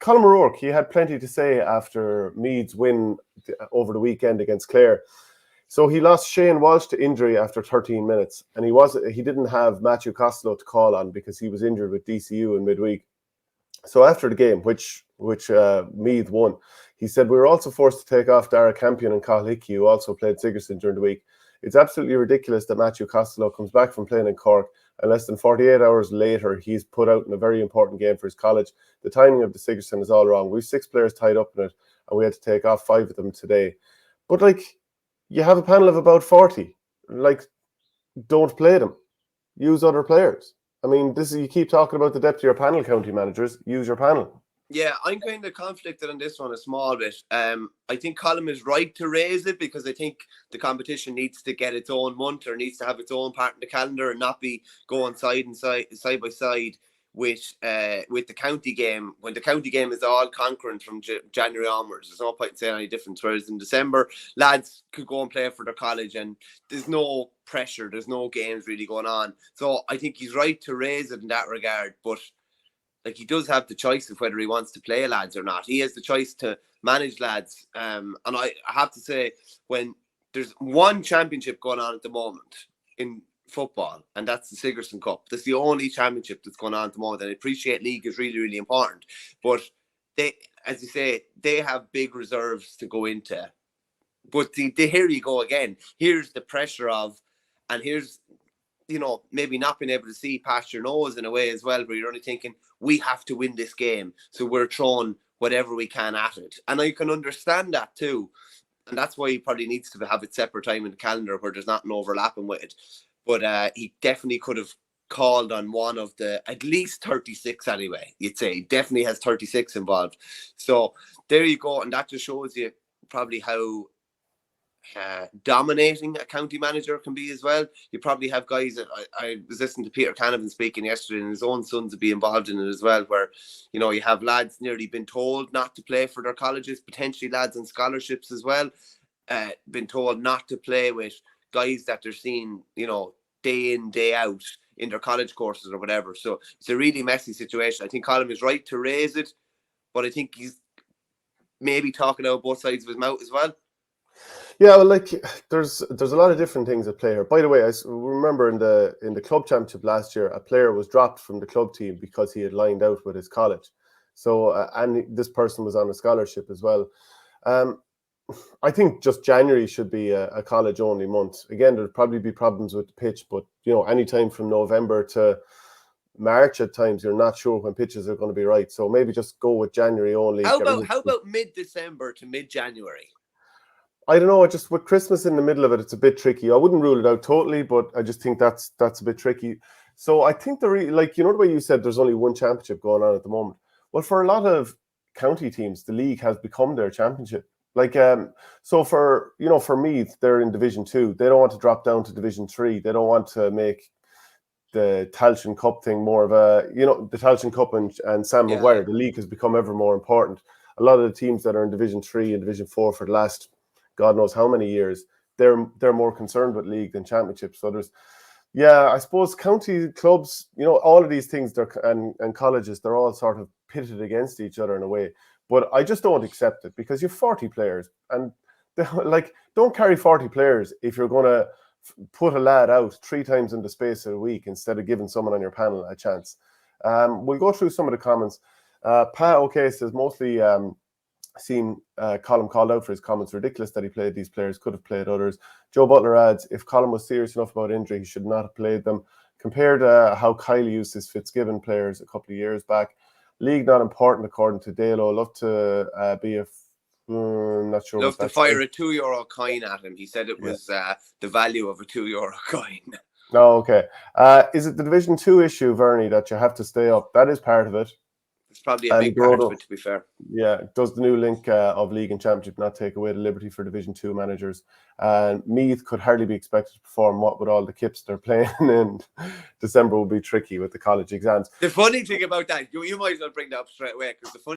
Colm O'Rourke, he had plenty to say after Meath's win over the weekend against Clare. So he lost Shane Walsh to injury after 13 minutes, and he didn't have Matthew Costello to call on because he was injured with DCU in midweek. So after the game, which Meath won, he said, "We were also forced to take off Dara Campion and Cathal Hickey, who also played Sigerson during the week. It's absolutely ridiculous that Matthew Costello comes back from playing in Cork, and less than 48 hours later, he's put out in a very important game for his college. The timing of the Sigerson is all wrong. We've 6 players tied up in it, and we had to take off 5 of them today." But, like, you have a panel of about 40. Like, don't play them. Use other players. I mean, you keep talking about the depth of your panel, county managers. Use your panel. Yeah, I'm kind of conflicted on this one a small bit. I think Colm is right to raise it because I think the competition needs to get its own month or needs to have its own part in the calendar and not be going side by side with the county game. When the county game is all concurrent from January onwards, there's no point in saying any difference. Whereas in December, lads could go and play for their college and there's no pressure, there's no games really going on. So I think he's right to raise it in that regard, but like, he does have the choice of whether he wants to play lads or not. He has the choice to manage lads. And I have to say, when there's one championship going on at the moment in football, and that's the Sigerson Cup. That's the only championship that's going on at the moment. And I appreciate league is really, really important. But they, as you say, they have big reserves to go into. But here you go again. Here's the pressure of, and here's, maybe not being able to see past your nose in a way as well, where you're only thinking, we have to win this game, so we're throwing whatever we can at it. And I can understand that too. And that's why he probably needs to have it separate time in the calendar where there's nothing overlapping with it. But he definitely could have called on one of the at least 36 anyway, you'd say. He definitely has 36 involved. So there you go. And that just shows you probably how dominating a county manager can be as well. You probably have guys that I was listening to Peter Canavan speaking yesterday, and his own sons would be involved in it as well, where you have lads nearly been told not to play for their colleges, potentially lads on scholarships as well, been told not to play with guys that they're seeing day in, day out in their college courses or whatever. So it's a really messy situation. I think Colm is right to raise it, but I think he's maybe talking out both sides of his mouth as well. Yeah, well, like, there's a lot of different things at play here. By the way, I remember in the club championship last year, a player was dropped from the club team because he had lined out with his college. So, and this person was on a scholarship as well. I think just January should be a college-only month. Again, there'll probably be problems with the pitch, but anytime from November to March at times, you're not sure when pitches are going to be right. So maybe just go with January only. How about mid-December to mid-January? I don't know. Just with Christmas in the middle of it, it's a bit tricky. I wouldn't rule it out totally, but I just think that's a bit tricky. So I think the way you said, there's only one championship going on at the moment. Well, for a lot of county teams, the league has become their championship. Like, so for Meath, they're in Division 2. They don't want to drop down to Division 3. They don't want to make the Tailteann Cup thing more of a, the Tailteann Cup and Sam Maguire. The league has become ever more important. A lot of the teams that are in Division 3 and Division 4 for the last God knows how many years, they're more concerned with league than championship. So I suppose county clubs, all of these things, and colleges, they're all sort of pitted against each other in a way. But I just don't accept it because you have 40 players, and don't carry 40 players if you're going to put a lad out 3 times in the space of a week instead of giving someone on your panel a chance. We'll go through some of the comments. Pat OK says mostly seen Colm called out for his comments. Ridiculous that he played these players, could have played others. Joe Butler adds, if Colm was serious enough about injury, he should not have played them. Compared to how Kyle used his Fitzgibbon players a couple of years back. League not important according to Dalo. Love to be a not sure. Love to fire a €2 coin at him. He said it was the value of a €2 coin. No, okay. Is it the Division 2 issue, Vernie, that you have to stay up? That is part of it. It's probably a big part of it, to be fair. Yeah, does the new link of League and Championship not take away the liberty for Division 2 managers? And Meath could hardly be expected to perform what with all the kips they're playing in December will be tricky with the college exams. The funny thing about that, you might as well bring that up straight away, because the funny